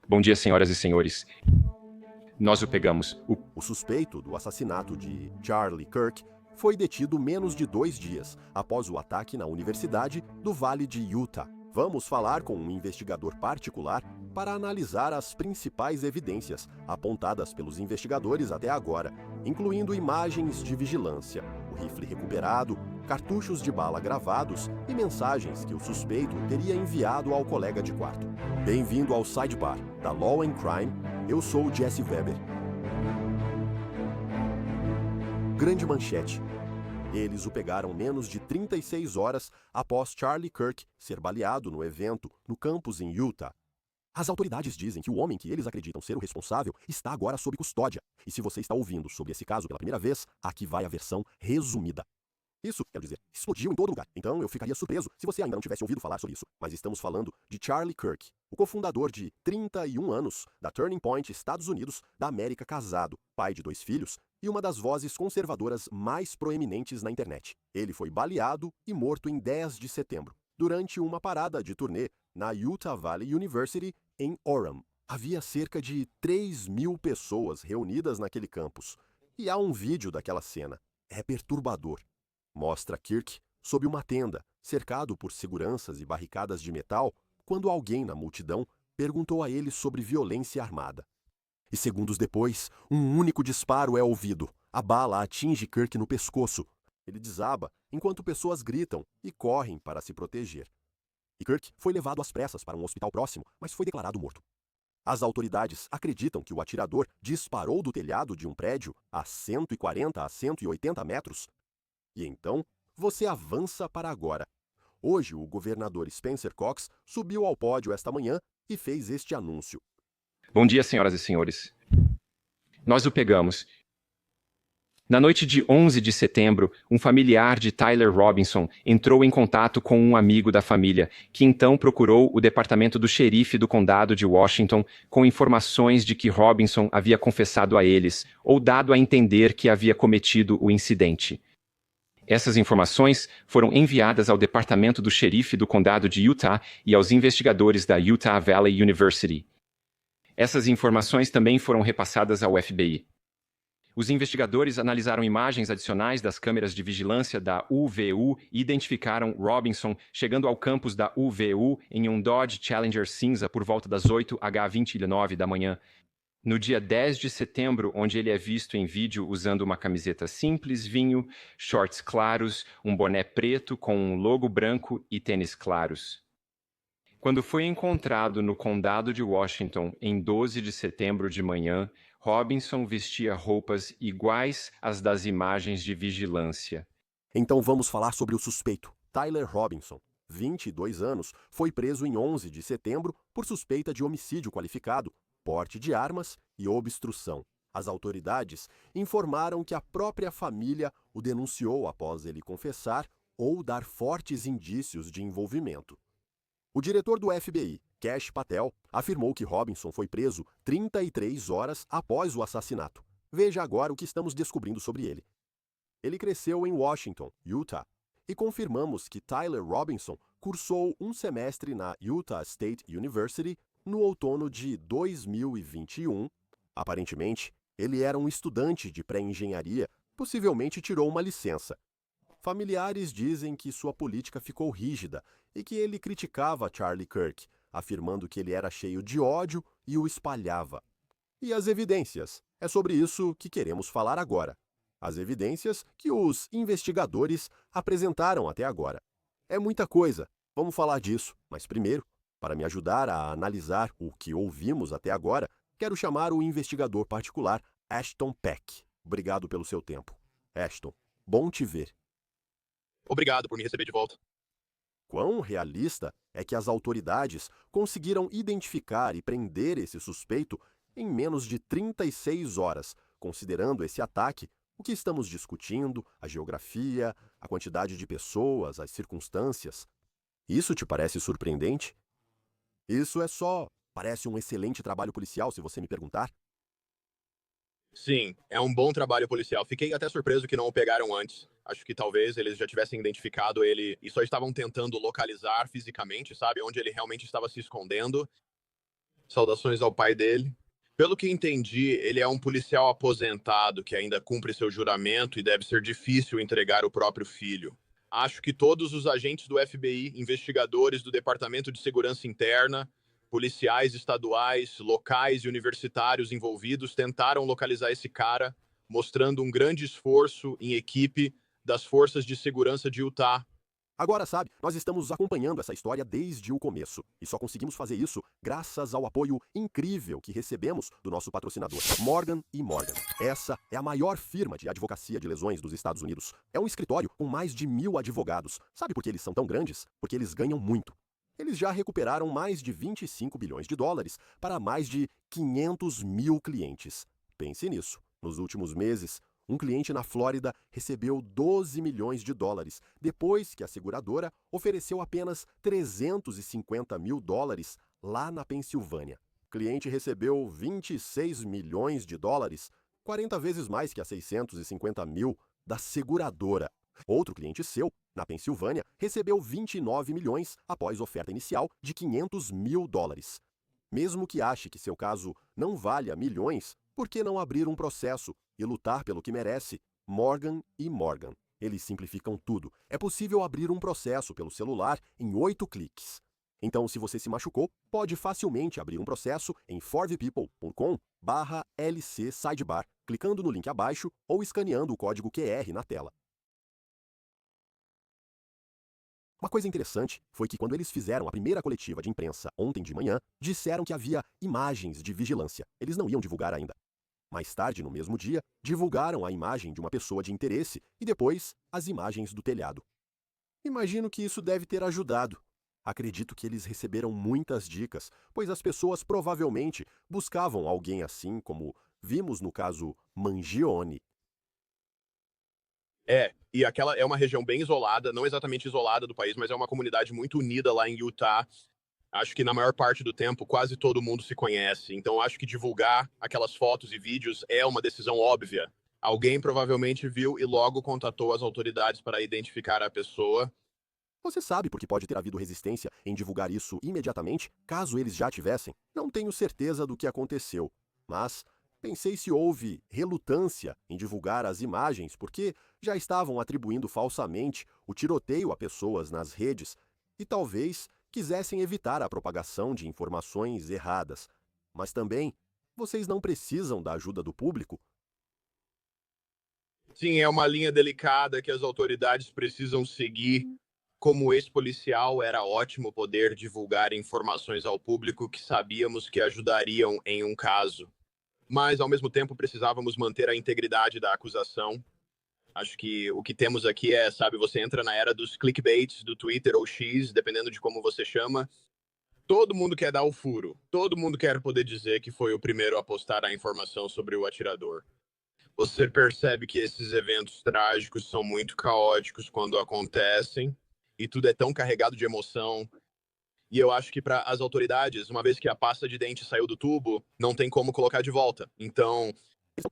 Bom dia, senhoras e senhores. Nós o pegamos. O suspeito do assassinato de Charlie Kirk foi detido menos de 2 dias após o ataque na Universidade do Vale de Utah. Vamos falar com um investigador particular para analisar as principais evidências apontadas pelos investigadores até agora, incluindo imagens de vigilância, o rifle recuperado, cartuchos de bala gravados e mensagens que o suspeito teria enviado ao colega de quarto. Bem-vindo ao Sidebar da Law and Crime. Eu sou Jesse Weber. Grande manchete. Eles o pegaram menos de 36 horas após Charlie Kirk ser baleado no evento no campus em Utah. As autoridades dizem que o homem que eles acreditam ser o responsável está agora sob custódia. E se você está ouvindo sobre esse caso pela primeira vez, aqui vai a versão resumida. Isso, quero dizer, explodiu em todo lugar. Então eu ficaria surpreso se você ainda não tivesse ouvido falar sobre isso. Mas estamos falando de Charlie Kirk, o cofundador de 31 anos da Turning Point Estados Unidos da América, casado, pai de 2 filhos e uma das vozes conservadoras mais proeminentes na internet. Ele foi baleado e morto em 10 de setembro, durante uma parada de turnê na Utah Valley University em Orem. Havia cerca de 3.000 pessoas reunidas naquele campus. E há um vídeo daquela cena. É perturbador. Mostra Kirk sob uma tenda, cercado por seguranças e barricadas de metal, quando alguém na multidão perguntou a ele sobre violência armada. E segundos depois, um único disparo é ouvido. A bala atinge Kirk no pescoço. Ele desaba enquanto pessoas gritam e correm para se proteger. E Kirk foi levado às pressas para um hospital próximo, mas foi declarado morto. As autoridades acreditam que o atirador disparou do telhado de um prédio a 140 a 180 metros. E então, você avança para agora. Hoje, o governador Spencer Cox subiu ao pódio esta manhã e fez este anúncio. Bom dia, senhoras e senhores. Nós o pegamos. Na noite de 11 de setembro, um familiar de Tyler Robinson entrou em contato com um amigo da família, que então procurou o departamento do xerife do condado de Washington com informações de que Robinson havia confessado a eles, ou dado a entender que havia cometido o incidente. Essas informações foram enviadas ao departamento do xerife do condado de Utah e aos investigadores da Utah Valley University. Essas informações também foram repassadas ao FBI. Os investigadores analisaram imagens adicionais das câmeras de vigilância da UVU e identificaram Robinson chegando ao campus da UVU em um Dodge Challenger cinza por volta das 8h29 da manhã. No dia 10 de setembro, onde ele é visto em vídeo usando uma camiseta simples vinho, shorts claros, um boné preto com um logo branco e tênis claros. Quando foi encontrado no condado de Washington em 12 de setembro de manhã, Robinson vestia roupas iguais às das imagens de vigilância. Então vamos falar sobre o suspeito. Tyler Robinson, 22 anos, foi preso em 11 de setembro por suspeita de homicídio qualificado, porte de armas e obstrução. As autoridades informaram que a própria família o denunciou após ele confessar ou dar fortes indícios de envolvimento. O diretor do FBI, Kash Patel, afirmou que Robinson foi preso 33 horas após o assassinato. Veja agora o que estamos descobrindo sobre ele. Ele cresceu em Washington, Utah, e confirmamos que Tyler Robinson cursou um semestre na Utah State University no outono de 2021. Aparentemente, ele era um estudante de pré-engenharia, possivelmente tirou uma licença. Familiares dizem que sua política ficou rígida e que ele criticava Charlie Kirk, afirmando que ele era cheio de ódio e o espalhava. E as evidências? É sobre isso que queremos falar agora. As evidências que os investigadores apresentaram até agora. É muita coisa, vamos falar disso, mas primeiro, para me ajudar a analisar o que ouvimos até agora, quero chamar o investigador particular Ashton Peck. Obrigado pelo seu tempo. Ashton, bom te ver. Obrigado por me receber de volta. Quão realista é que as autoridades conseguiram identificar e prender esse suspeito em menos de 36 horas, considerando esse ataque, o que estamos discutindo, a geografia, a quantidade de pessoas, as circunstâncias. Isso te parece surpreendente? Isso parece um excelente trabalho policial, se você me perguntar. Sim, é um bom trabalho policial. Fiquei até surpreso que não o pegaram antes. Acho que talvez eles já tivessem identificado ele e só estavam tentando localizar fisicamente, sabe, onde ele realmente estava se escondendo. Saudações ao pai dele. Pelo que entendi, ele é um policial aposentado que ainda cumpre seu juramento e deve ser difícil entregar o próprio filho. Acho que todos os agentes do FBI, investigadores do Departamento de Segurança Interna, policiais estaduais, locais e universitários envolvidos tentaram localizar esse cara, mostrando um grande esforço em equipe das forças de segurança de Utah. Agora, sabe, nós estamos acompanhando essa história desde o começo e só conseguimos fazer isso graças ao apoio incrível que recebemos do nosso patrocinador, Morgan & Morgan. Essa é a maior firma de advocacia de lesões dos Estados Unidos. É um escritório com mais de 1.000 advogados. Sabe por que eles são tão grandes? Porque eles ganham muito. Eles já recuperaram mais de 25 bilhões de dólares para mais de 500 mil clientes. Pense nisso. Nos últimos meses, um cliente na Flórida recebeu 12 milhões de dólares, depois que a seguradora ofereceu apenas 350 mil dólares lá na Pensilvânia. O cliente recebeu 26 milhões de dólares, 40 vezes mais que a 650 mil da seguradora. Outro cliente seu, na Pensilvânia, recebeu 29 milhões após oferta inicial de 500 mil dólares. Mesmo que ache que seu caso não valha milhões, por que não abrir um processo e lutar pelo que merece? Morgan & Morgan. Eles simplificam tudo. É possível abrir um processo pelo celular em 8 cliques. Então, se você se machucou, pode facilmente abrir um processo em forvpeople.com/LC Sidebar, clicando no link abaixo ou escaneando o código QR na tela. Uma coisa interessante foi que quando eles fizeram a primeira coletiva de imprensa ontem de manhã, disseram que havia imagens de vigilância. Eles não iam divulgar ainda. Mais tarde, no mesmo dia, divulgaram a imagem de uma pessoa de interesse e depois as imagens do telhado. Imagino que isso deve ter ajudado. Acredito que eles receberam muitas dicas, pois as pessoas provavelmente buscavam alguém assim como vimos no caso Mangione. E aquela é uma região bem isolada, não exatamente isolada do país, mas é uma comunidade muito unida lá em Utah. Acho que na maior parte do tempo quase todo mundo se conhece. Então acho que divulgar aquelas fotos e vídeos é uma decisão óbvia. Alguém provavelmente viu e logo contatou as autoridades para identificar a pessoa. Você sabe por que pode ter havido resistência em divulgar isso imediatamente, caso eles já tivessem? Não tenho certeza do que aconteceu, mas pensei se houve relutância em divulgar as imagens porque já estavam atribuindo falsamente o tiroteio a pessoas nas redes e talvez quisessem evitar a propagação de informações erradas. Mas também, vocês não precisam da ajuda do público? Sim, é uma linha delicada que as autoridades precisam seguir. Como ex-policial, era ótimo poder divulgar informações ao público que sabíamos que ajudariam em um caso. Mas, ao mesmo tempo, precisávamos manter a integridade da acusação. Acho que o que temos aqui é, sabe, você entra na era dos clickbaits do Twitter ou X, dependendo de como você chama. Todo mundo quer dar o furo. Todo mundo quer poder dizer que foi o primeiro a postar a informação sobre o atirador. Você percebe que esses eventos trágicos são muito caóticos quando acontecem e tudo é tão carregado de emoção. E eu acho que para as autoridades, uma vez que a pasta de dente saiu do tubo, não tem como colocar de volta. Então,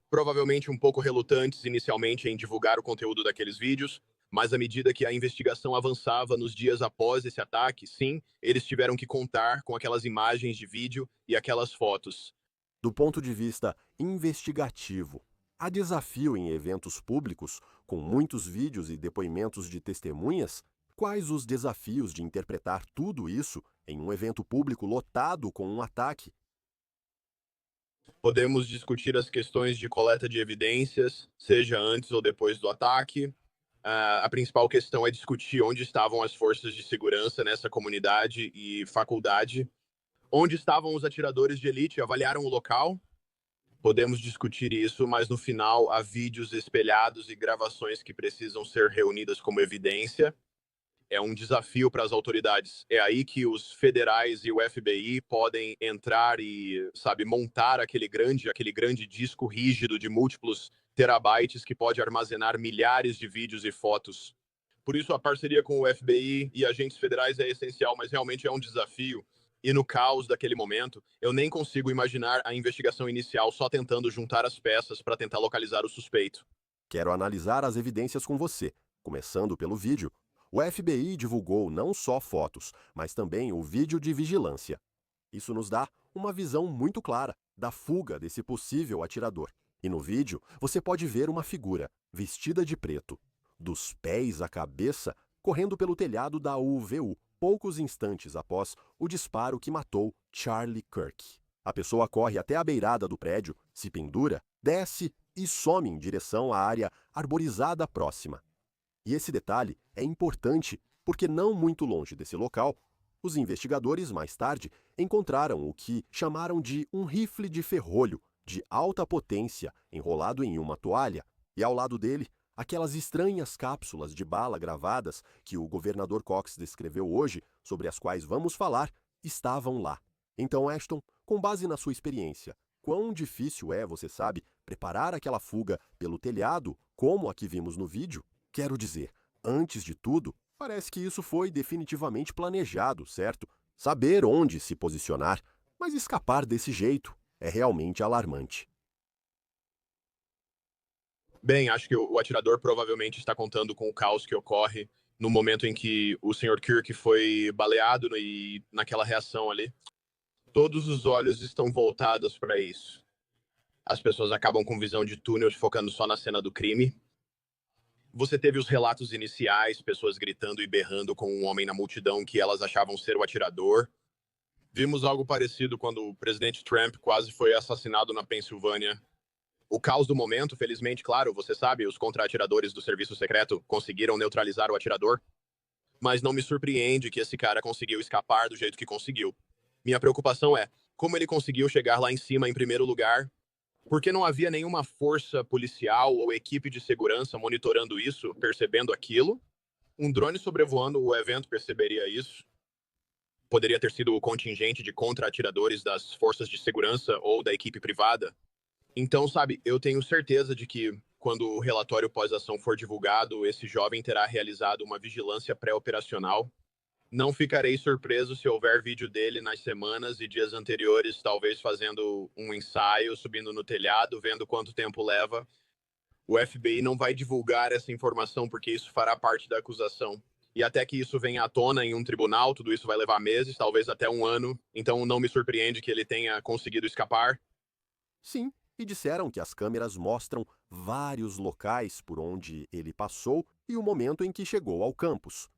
provavelmente um pouco relutantes inicialmente em divulgar o conteúdo daqueles vídeos, mas à medida que a investigação avançava nos dias após esse ataque, sim, eles tiveram que contar com aquelas imagens de vídeo e aquelas fotos. Do ponto de vista investigativo, há desafio em eventos públicos, com muitos vídeos e depoimentos de testemunhas? Quais os desafios de interpretar tudo isso em um evento público lotado com um ataque? Podemos discutir as questões de coleta de evidências, seja antes ou depois do ataque. A principal questão é discutir onde estavam as forças de segurança nessa comunidade e faculdade. Onde estavam os atiradores de elite? Avaliaram o local? Podemos discutir isso, mas no final há vídeos espelhados e gravações que precisam ser reunidas como evidência. É um desafio para as autoridades. É aí que os federais e o FBI podem entrar e, sabe, montar aquele grande disco rígido de múltiplos terabytes que pode armazenar milhares de vídeos e fotos. Por isso, a parceria com o FBI e agentes federais é essencial, mas realmente é um desafio. E no caos daquele momento, eu nem consigo imaginar a investigação inicial só tentando juntar as peças para tentar localizar o suspeito. Quero analisar as evidências com você, começando pelo vídeo. O FBI divulgou não só fotos, mas também o vídeo de vigilância. Isso nos dá uma visão muito clara da fuga desse possível atirador. E no vídeo, você pode ver uma figura, vestida de preto, dos pés à cabeça, correndo pelo telhado da UVU, poucos instantes após o disparo que matou Charlie Kirk. A pessoa corre até a beirada do prédio, se pendura, desce e some em direção à área arborizada próxima. E esse detalhe é importante porque não muito longe desse local, os investigadores mais tarde encontraram o que chamaram de um rifle de ferrolho de alta potência enrolado em uma toalha, e ao lado dele, aquelas estranhas cápsulas de bala gravadas que o governador Cox descreveu hoje, sobre as quais vamos falar, estavam lá. Então, Ashton, com base na sua experiência, quão difícil é, você sabe, preparar aquela fuga pelo telhado, como a que vimos no vídeo? Quero dizer, antes de tudo, parece que isso foi definitivamente planejado, certo? Saber onde se posicionar, mas escapar desse jeito é realmente alarmante. Bem, acho que o atirador provavelmente está contando com o caos que ocorre no momento em que o Sr. Kirk foi baleado e naquela reação ali. Todos os olhos estão voltados para isso. As pessoas acabam com visão de túnel, focando só na cena do crime. Você teve os relatos iniciais, pessoas gritando e berrando com um homem na multidão que elas achavam ser o atirador. Vimos algo parecido quando o presidente Trump quase foi assassinado na Pensilvânia. O caos do momento, felizmente, claro, você sabe, os contra-atiradores do serviço secreto conseguiram neutralizar o atirador. Mas não me surpreende que esse cara conseguiu escapar do jeito que conseguiu. Minha preocupação é como ele conseguiu chegar lá em cima em primeiro lugar, porque não havia nenhuma força policial ou equipe de segurança monitorando isso, percebendo aquilo. Um drone sobrevoando o evento perceberia isso. Poderia ter sido o contingente de contra-atiradores das forças de segurança ou da equipe privada. Então, sabe, eu tenho certeza de que, quando o relatório pós-ação for divulgado, esse jovem terá realizado uma vigilância pré-operacional. Não ficarei surpreso se houver vídeo dele nas semanas e dias anteriores, talvez fazendo um ensaio, subindo no telhado, vendo quanto tempo leva. O FBI não vai divulgar essa informação porque isso fará parte da acusação. E até que isso venha à tona em um tribunal, tudo isso vai levar meses, talvez até um ano. Então não me surpreende que ele tenha conseguido escapar. Sim, e disseram que as câmeras mostram vários locais por onde ele passou e o momento em que chegou ao campus.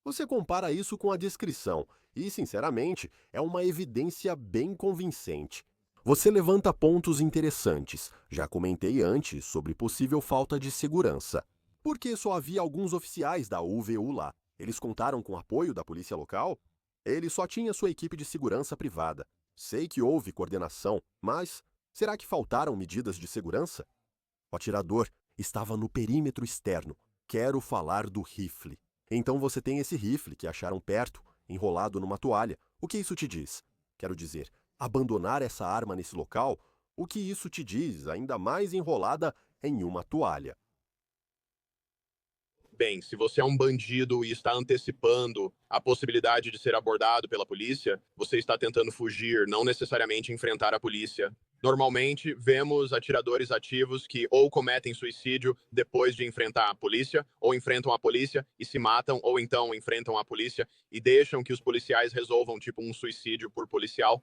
Você compara isso com a descrição e, sinceramente, é uma evidência bem convincente. Você levanta pontos interessantes. Já comentei antes sobre possível falta de segurança. Porque só havia alguns oficiais da UVU lá. Eles contaram com o apoio da polícia local? Ele só tinha sua equipe de segurança privada. Sei que houve coordenação, mas será que faltaram medidas de segurança? O atirador estava no perímetro externo. Quero falar do rifle. Então você tem esse rifle que acharam perto, enrolado numa toalha. O que isso te diz? Quero dizer, abandonar essa arma nesse local, o que isso te diz, ainda mais enrolada em uma toalha? Bem, se você é um bandido e está antecipando a possibilidade de ser abordado pela polícia, você está tentando fugir, não necessariamente enfrentar a polícia. Normalmente, vemos atiradores ativos que ou cometem suicídio depois de enfrentar a polícia, ou enfrentam a polícia e se matam, ou então enfrentam a polícia e deixam que os policiais resolvam, tipo, um suicídio por policial.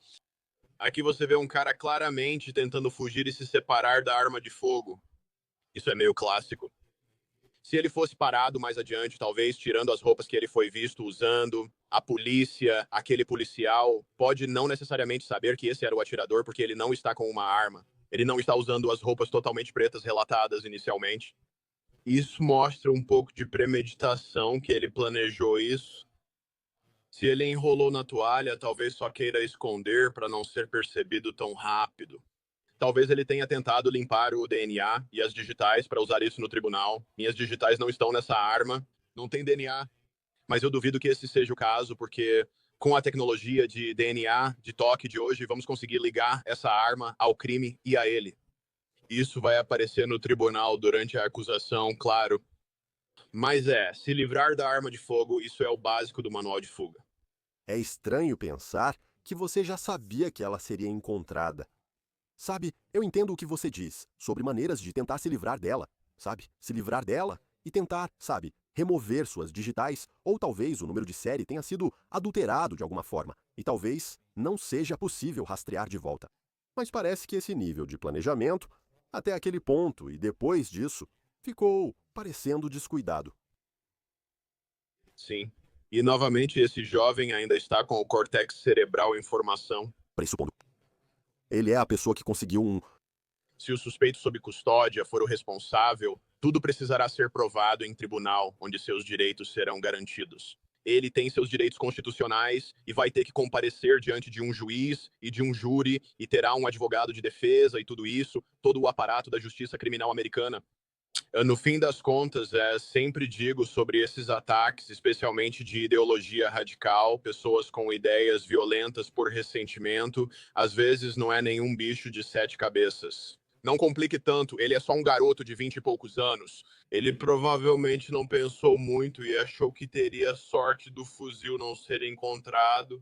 Aqui você vê um cara claramente tentando fugir e se separar da arma de fogo. Isso é meio clássico. Se ele fosse parado mais adiante, talvez tirando as roupas que ele foi visto usando, a polícia, aquele policial, pode não necessariamente saber que esse era o atirador porque ele não está com uma arma. Ele não está usando as roupas totalmente pretas relatadas inicialmente. Isso mostra um pouco de premeditação, que ele planejou isso. Se ele enrolou na toalha, talvez só queira esconder para não ser percebido tão rápido. Talvez ele tenha tentado limpar o DNA e as digitais para usar isso no tribunal. Minhas digitais não estão nessa arma, não tem DNA. Mas eu duvido que esse seja o caso, porque com a tecnologia de DNA, de toque de hoje, vamos conseguir ligar essa arma ao crime e a ele. Isso vai aparecer no tribunal durante a acusação, claro. Mas se livrar da arma de fogo, isso é o básico do manual de fuga. É estranho pensar que você já sabia que ela seria encontrada. Sabe, eu entendo o que você diz sobre maneiras de tentar se livrar dela, sabe? Se livrar dela e tentar, sabe, remover suas digitais, ou talvez o número de série tenha sido adulterado de alguma forma, e talvez não seja possível rastrear de volta. Mas parece que esse nível de planejamento, até aquele ponto e depois disso, ficou parecendo descuidado. Sim. E novamente esse jovem ainda está com o córtex cerebral em formação. Pressupondo. Ele é a pessoa que conseguiu um. Se o suspeito sob custódia for o responsável, tudo precisará ser provado em tribunal, onde seus direitos serão garantidos. Ele tem seus direitos constitucionais e vai ter que comparecer diante de um juiz e de um júri e terá um advogado de defesa e tudo isso, todo o aparato da justiça criminal americana. No fim das contas, sempre digo sobre esses ataques, especialmente de ideologia radical, pessoas com ideias violentas por ressentimento, às vezes não é nenhum bicho de 7 cabeças. Não complique tanto, ele é só um garoto de 20 e poucos anos. Ele provavelmente não pensou muito e achou que teria sorte do fuzil não ser encontrado.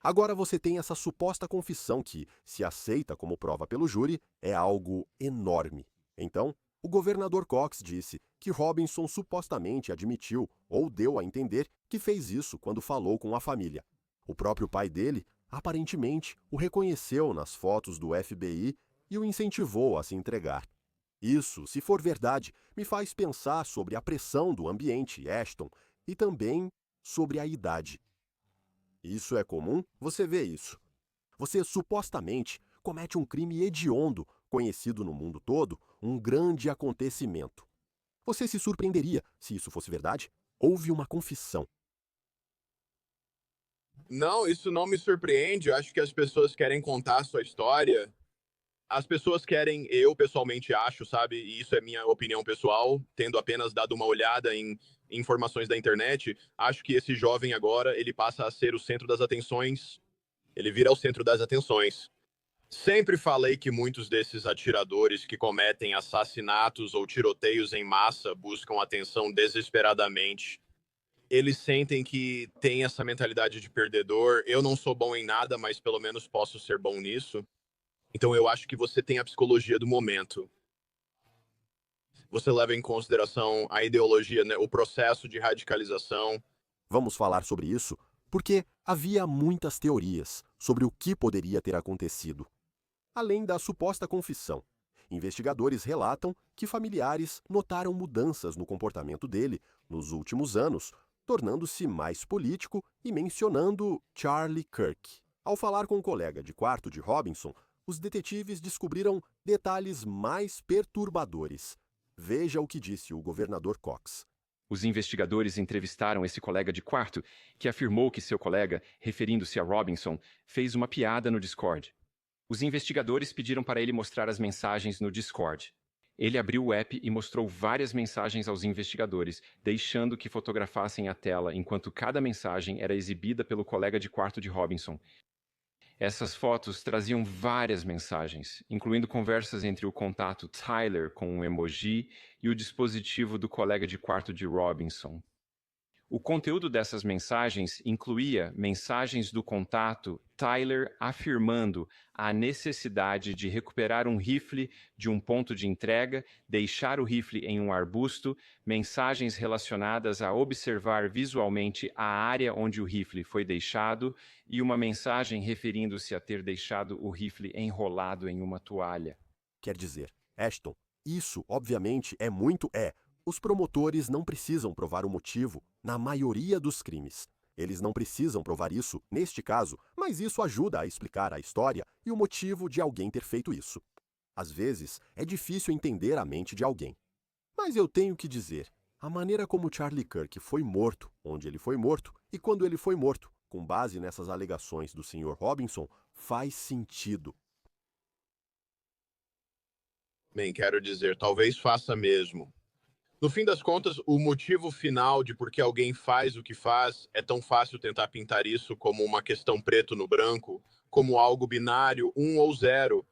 Agora você tem essa suposta confissão que, se aceita como prova pelo júri, é algo enorme. Então, o governador Cox disse que Robinson supostamente admitiu ou deu a entender que fez isso quando falou com a família. O próprio pai dele, aparentemente, o reconheceu nas fotos do FBI e o incentivou a se entregar. Isso, se for verdade, me faz pensar sobre a pressão do ambiente, Ashton, e também sobre a idade. Isso é comum? Você vê isso. Você supostamente comete um crime hediondo, conhecido no mundo todo, um grande acontecimento. Você se surpreenderia se isso fosse verdade? Houve uma confissão. Não, isso não me surpreende. Eu acho que as pessoas querem contar a sua história. As pessoas querem, eu pessoalmente acho, sabe? E isso é minha opinião pessoal, tendo apenas dado uma olhada em informações da internet, acho que esse jovem agora, ele passa a ser o centro das atenções. Ele vira o centro das atenções. Sempre falei que muitos desses atiradores que cometem assassinatos ou tiroteios em massa buscam atenção desesperadamente. Eles sentem que tem essa mentalidade de perdedor. Eu não sou bom em nada, mas pelo menos posso ser bom nisso. Então eu acho que você tem a psicologia do momento. Você leva em consideração a ideologia, né, o processo de radicalização. Vamos falar sobre isso porque havia muitas teorias sobre o que poderia ter acontecido. Além da suposta confissão, investigadores relatam que familiares notaram mudanças no comportamento dele nos últimos anos, tornando-se mais político e mencionando Charlie Kirk. Ao falar com um colega de quarto de Robinson, os detetives descobriram detalhes mais perturbadores. Veja o que disse o governador Cox. Os investigadores entrevistaram esse colega de quarto, que afirmou que seu colega, referindo-se a Robinson, fez uma piada no Discord. Os investigadores pediram para ele mostrar as mensagens no Discord. Ele abriu o app e mostrou várias mensagens aos investigadores, deixando que fotografassem a tela enquanto cada mensagem era exibida pelo colega de quarto de Robinson. Essas fotos traziam várias mensagens, incluindo conversas entre o contato Tyler com um emoji e o dispositivo do colega de quarto de Robinson. O conteúdo dessas mensagens incluía mensagens do contato Tyler afirmando a necessidade de recuperar um rifle de um ponto de entrega, deixar o rifle em um arbusto, mensagens relacionadas a observar visualmente a área onde o rifle foi deixado e uma mensagem referindo-se a ter deixado o rifle enrolado em uma toalha. Quer dizer, Ashton, isso obviamente é muito Os promotores não precisam provar o motivo na maioria dos crimes. Eles não precisam provar isso neste caso, mas isso ajuda a explicar a história e o motivo de alguém ter feito isso. Às vezes, é difícil entender a mente de alguém. Mas eu tenho que dizer, a maneira como Charlie Kirk foi morto, onde ele foi morto e quando ele foi morto, com base nessas alegações do Sr. Robinson, faz sentido. Bem, quero dizer, talvez faça mesmo. No fim das contas, o motivo final de por que alguém faz o que faz é tão fácil tentar pintar isso como uma questão preto no branco, como algo binário, um ou zero.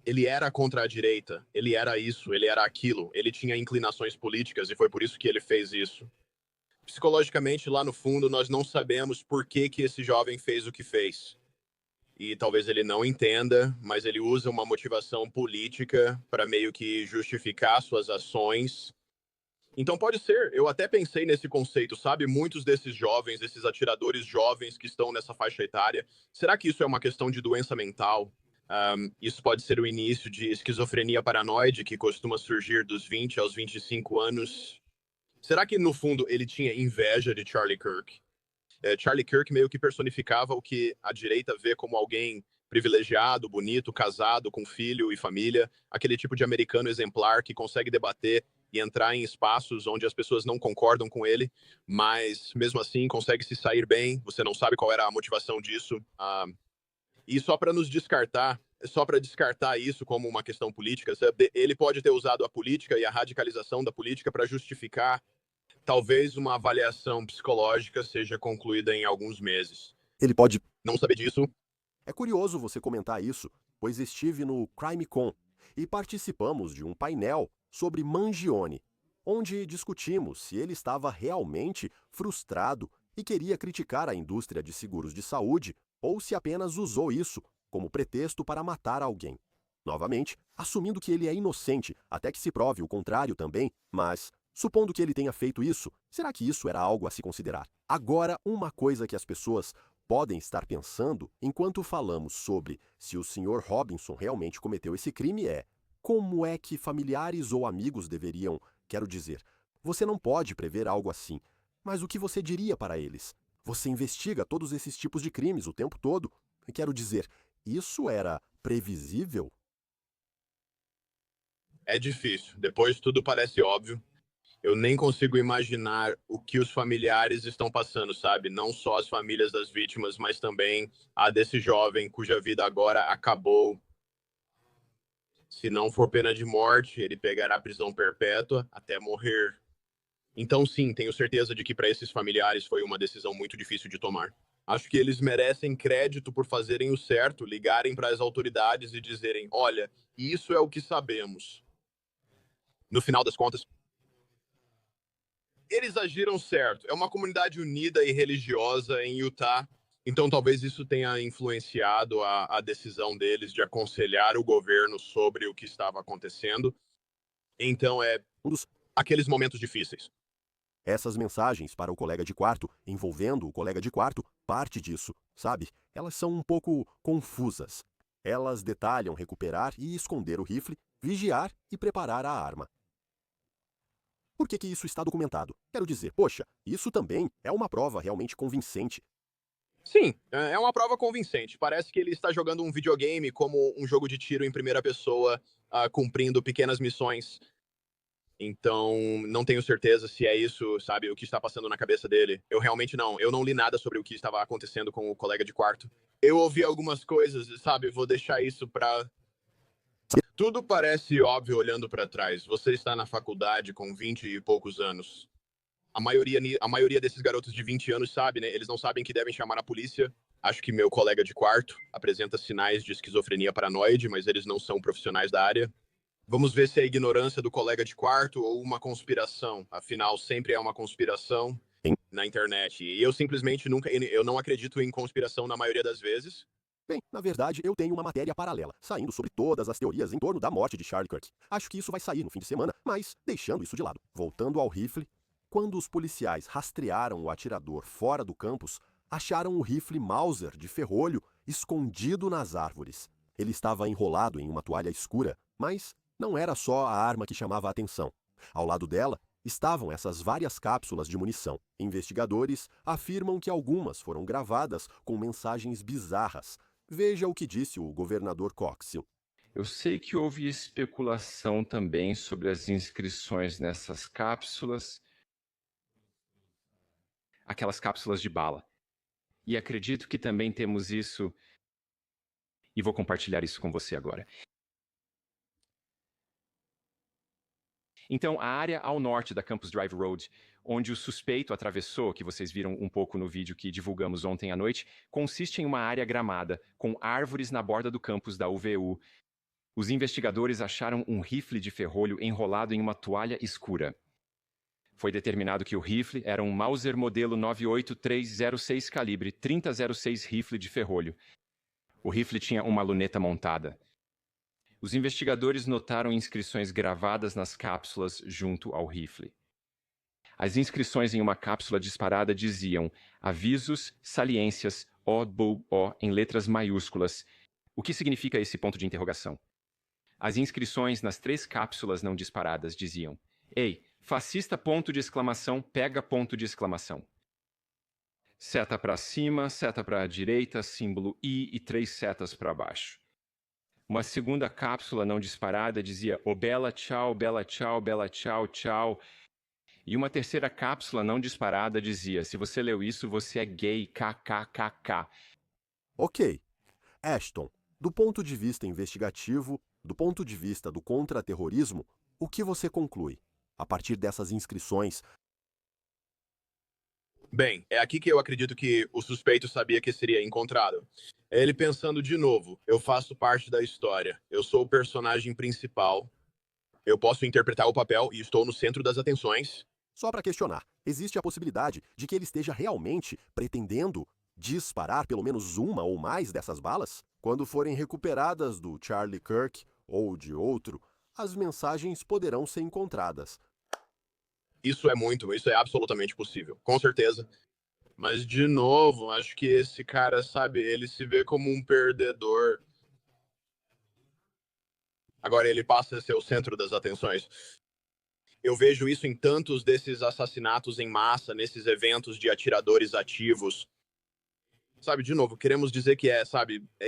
Ele era contra a direita, ele era isso, ele era aquilo, ele tinha inclinações políticas e foi por isso que ele fez isso. Psicologicamente, lá no fundo, nós não sabemos por que esse jovem fez o que fez. E talvez ele não entenda, mas ele usa uma motivação política para meio que justificar suas ações. Então pode ser, eu até pensei nesse conceito, sabe? Muitos desses jovens, esses atiradores jovens que estão nessa faixa etária, será que isso é uma questão de doença mental? Isso pode ser o início de esquizofrenia paranoide, que costuma surgir dos 20 aos 25 anos. Será que, no fundo, ele tinha inveja de Charlie Kirk? Charlie Kirk meio que personificava o que a direita vê como alguém privilegiado, bonito, casado, com filho e família, aquele tipo de americano exemplar que consegue debater e entrar em espaços onde as pessoas não concordam com ele, mas mesmo assim consegue se sair bem. Você não sabe qual era a motivação disso. E só para descartar isso como uma questão política, sabe? Ele pode ter usado a política e a radicalização da política para justificar talvez uma avaliação psicológica seja concluída em alguns meses. Ele pode. Não saber disso. É curioso você comentar isso, pois estive no CrimeCon e participamos de um painel sobre Mangione, onde discutimos se ele estava realmente frustrado e queria criticar a indústria de seguros de saúde ou se apenas usou isso como pretexto para matar alguém. Novamente, assumindo que ele é inocente, até que se prove o contrário também, mas supondo que ele tenha feito isso, será que isso era algo a se considerar? Agora, uma coisa que as pessoas podem estar pensando enquanto falamos sobre se o Sr. Robinson realmente cometeu esse crime é: como é que familiares ou amigos deveriam, quero dizer, você não pode prever algo assim, mas o que você diria para eles? Você investiga todos esses tipos de crimes o tempo todo. Quero dizer, isso era previsível? É difícil. Depois tudo parece óbvio. Eu nem consigo imaginar o que os familiares estão passando, sabe? Não só as famílias das vítimas, mas também a desse jovem cuja vida agora acabou. Se não for pena de morte, ele pegará prisão perpétua até morrer. Então, sim, tenho certeza de que para esses familiares foi uma decisão muito difícil de tomar. Acho que eles merecem crédito por fazerem o certo, ligarem para as autoridades e dizerem: olha, isso é o que sabemos. No final das contas, eles agiram certo. É uma comunidade unida e religiosa em Utah, então talvez isso tenha influenciado a decisão deles de aconselhar o governo sobre o que estava acontecendo. Então, Um dos aqueles momentos difíceis. Essas mensagens para o colega de quarto, envolvendo o colega de quarto, parte disso, sabe? Elas são um pouco confusas. Elas detalham recuperar e esconder o rifle, vigiar e preparar a arma. Por que isso está documentado? Quero dizer, poxa, isso também é uma prova realmente convincente. Sim, é uma prova convincente. Parece que ele está jogando um videogame como um jogo de tiro em primeira pessoa, cumprindo pequenas missões. Então, não tenho certeza se é isso, sabe, o que está passando na cabeça dele. Eu realmente não. Eu não li nada sobre o que estava acontecendo com o colega de quarto. Eu ouvi algumas coisas, sabe, vou deixar isso pra. Tudo parece óbvio olhando para trás. Você está na faculdade com 20 e poucos anos. A maioria desses garotos de 20 anos sabe, né? Eles não sabem que devem chamar a polícia. Acho que meu colega de quarto apresenta sinais de esquizofrenia paranoide, mas eles não são profissionais da área. Vamos ver se é ignorância do colega de quarto ou uma conspiração. Afinal, sempre é uma conspiração Bem, na internet. E eu simplesmente eu não acredito em conspiração na maioria das vezes. bem, na verdade, eu tenho uma matéria paralela, saindo sobre todas as teorias em torno da morte de Charlie Kirk. Acho que isso vai sair no fim de semana, mas deixando isso de lado. Voltando ao rifle, quando os policiais rastrearam o atirador fora do campus, acharam o rifle Mauser de ferrolho escondido nas árvores. Ele estava enrolado em uma toalha escura, mas não era só a arma que chamava a atenção. Ao lado dela estavam essas várias cápsulas de munição. Investigadores afirmam que algumas foram gravadas com mensagens bizarras. Veja o que disse o governador Cox. Eu sei que houve especulação também sobre as inscrições nessas cápsulas, aquelas cápsulas de bala. E acredito que também temos isso, e vou compartilhar isso com você agora. Então, a área ao norte da Campus Drive Road, onde o suspeito atravessou, que vocês viram um pouco no vídeo que divulgamos ontem à noite, consiste em uma área gramada, com árvores na borda do campus da UVU. Os investigadores acharam um rifle de ferrolho enrolado em uma toalha escura. Foi determinado que o rifle era um Mauser modelo 98306 calibre 3006 rifle de ferrolho. O rifle tinha uma luneta montada. Os investigadores notaram inscrições gravadas nas cápsulas junto ao rifle. As inscrições em uma cápsula disparada diziam avisos, saliências, O, em letras maiúsculas. O que significa esse ponto de interrogação? As inscrições nas 3 cápsulas não disparadas diziam: Ei, fascista ponto de exclamação, pega ponto de exclamação. Seta para cima, seta para a direita, símbolo I e 3 setas para baixo. Uma segunda cápsula não disparada dizia: Ô bela tchau, bela tchau, bela tchau, tchau. E uma terceira cápsula não disparada dizia: se você leu isso, você é gay, kkkk. Ok. Ashton, do ponto de vista investigativo, do ponto de vista do contra-terrorismo, o que você conclui? A partir dessas inscrições, Bem, é aqui que eu acredito que o suspeito sabia que seria encontrado. É ele pensando de novo: eu faço parte da história, eu sou o personagem principal, eu posso interpretar o papel e estou no centro das atenções. só para questionar, existe a possibilidade de que ele esteja realmente pretendendo disparar pelo menos uma ou mais dessas balas? Quando forem recuperadas do Charlie Kirk ou de outro, as mensagens poderão ser encontradas. Isso é absolutamente possível, com certeza. Mas, de novo, acho que esse cara, sabe, ele se vê como um perdedor. Agora ele passa a ser o centro das atenções. Eu vejo isso em tantos desses assassinatos em massa, nesses eventos de atiradores ativos. Sabe, de novo, queremos dizer que é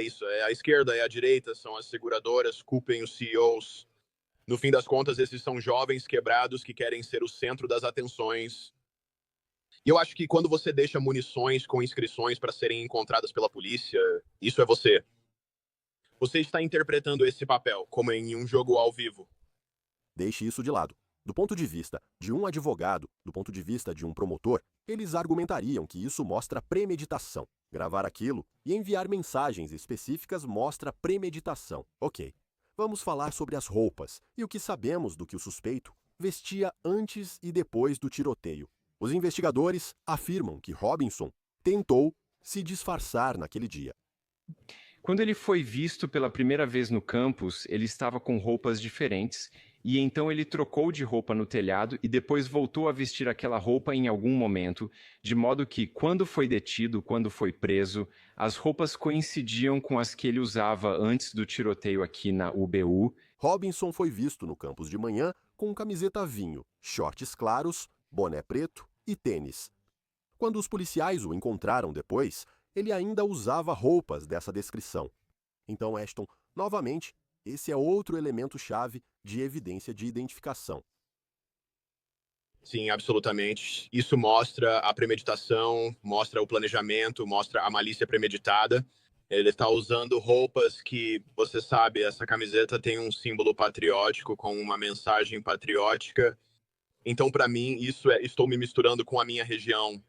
isso, é a esquerda, é a direita, são as seguradoras, culpem os CEOs. No fim das contas, esses são jovens quebrados que querem ser o centro das atenções. E eu acho que quando você deixa munições com inscrições para serem encontradas pela polícia, isso é você. Você está interpretando esse papel como em um jogo ao vivo. Deixe isso de lado. Do ponto de vista de um advogado, do ponto de vista de um promotor, eles argumentariam que isso mostra premeditação. Gravar aquilo e enviar mensagens específicas mostra premeditação. Ok. Vamos falar sobre as roupas e o que sabemos do que o suspeito vestia antes e depois do tiroteio. Os investigadores afirmam que Robinson tentou se disfarçar naquele dia. Quando ele foi visto pela primeira vez no campus, ele estava com roupas diferentes, e então ele trocou de roupa no telhado e depois voltou a vestir aquela roupa em algum momento, de modo que, quando foi detido, quando foi preso, as roupas coincidiam com as que ele usava antes do tiroteio aqui na UBU. Robinson foi visto no campus de manhã com camiseta vinho, shorts claros, boné preto e tênis. Quando os policiais o encontraram depois, ele ainda usava roupas dessa descrição. Então, Ashton, novamente, esse é outro elemento-chave de evidência de identificação. Sim, absolutamente. Isso mostra a premeditação, mostra o planejamento, mostra a malícia premeditada. Ele está usando roupas que, você sabe, essa camiseta tem um símbolo patriótico com uma mensagem patriótica. Então, para mim, estou me misturando com a minha região.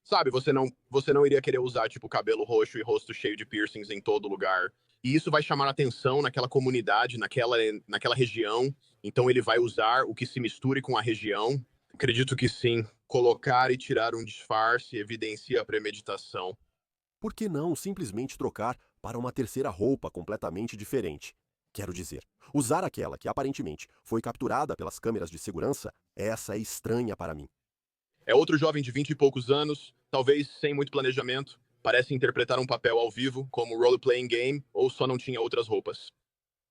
Sabe, você não iria querer usar, tipo, cabelo roxo e rosto cheio de piercings em todo lugar. E isso vai chamar atenção naquela comunidade, naquela região. Então ele vai usar o que se misture com a região. Acredito que sim. Colocar e tirar um disfarce evidencia a premeditação. Por que não simplesmente trocar para uma terceira roupa completamente diferente? Quero dizer, usar aquela que aparentemente foi capturada pelas câmeras de segurança, essa é estranha para mim. É outro jovem de 20 e poucos anos, talvez sem muito planejamento, parece interpretar um papel ao vivo, como role-playing game, ou só não tinha outras roupas.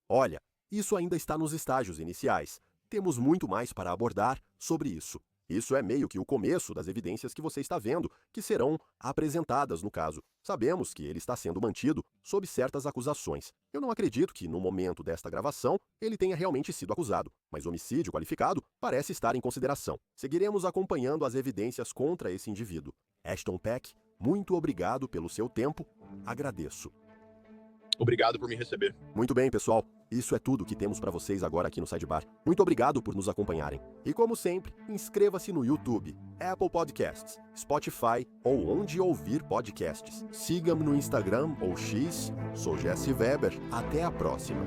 Olha, isso ainda está nos estágios iniciais. Temos muito mais para abordar sobre isso. Isso é meio que o começo das evidências que você está vendo, que serão apresentadas no caso. Sabemos que ele está sendo mantido sob certas acusações. Eu não acredito que, no momento desta gravação, ele tenha realmente sido acusado, mas homicídio qualificado parece estar em consideração. Seguiremos acompanhando as evidências contra esse indivíduo. Ashton Peck, muito obrigado pelo seu tempo. Agradeço. Obrigado por me receber. Muito bem, pessoal. Isso é tudo que temos para vocês agora aqui no Sidebar. Muito obrigado por nos acompanharem. E como sempre, inscreva-se no YouTube, Apple Podcasts, Spotify ou onde ouvir podcasts. Siga-me no Instagram ou X. Sou Jesse Weber. Até a próxima.